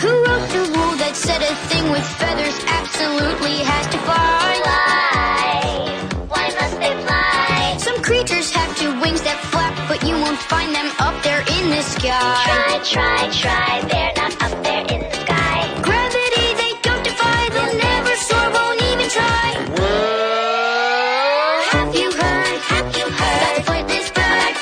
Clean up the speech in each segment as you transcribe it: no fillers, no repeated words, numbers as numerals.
Who wrote the rule that said a thing with feathers absolutely has to fly? Why must they fly? Some creatures have two wings that flap, but you won't find them up there in the sky. Try, they're not up there in the sky. Gravity they don't defy, they'll never soar, won't even try. Have you heard about the flightless bird?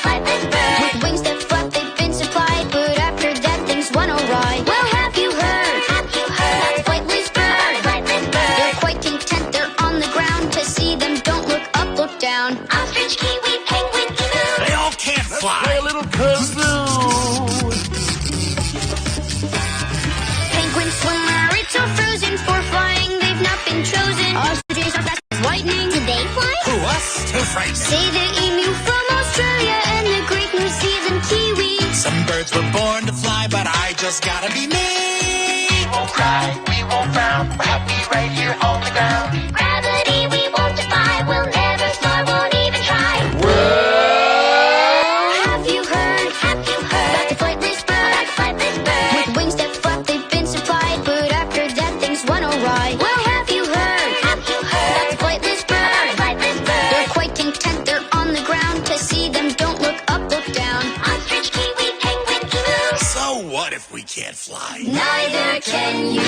With wings that flap, they've been supplied, but after that things went awry. Well, have you heard about the flightless bird? They're quite content, they're on the ground. To see them, don't look up, look down. Ostrich, kiwi, penguin, emu. They all can't fly. Play a little kazoo. Penguin swimmer, it's all frozen for flying. They've not been chosen. Ostriches are fast as lightning. Do they fly? Who, us? Too frightening. Say the emu from Australia and the Great New Zealand kiwi. Some birds were born to fly, but I just gotta be me. We won't cry, we won't frown. We're happy right here on the ground. Gravity we won't defy. We'll never soar, won't even try. Have you heard about the flightless bird? With wings that flap, they've been supplied, but after that things went awry. Well, have you heard about the flightless bird? They're quite content, they're on the ground. To see them, don't look up, look down. Ostrich, kiwi, penguin, emu. So what if we can't fly? Neither can you.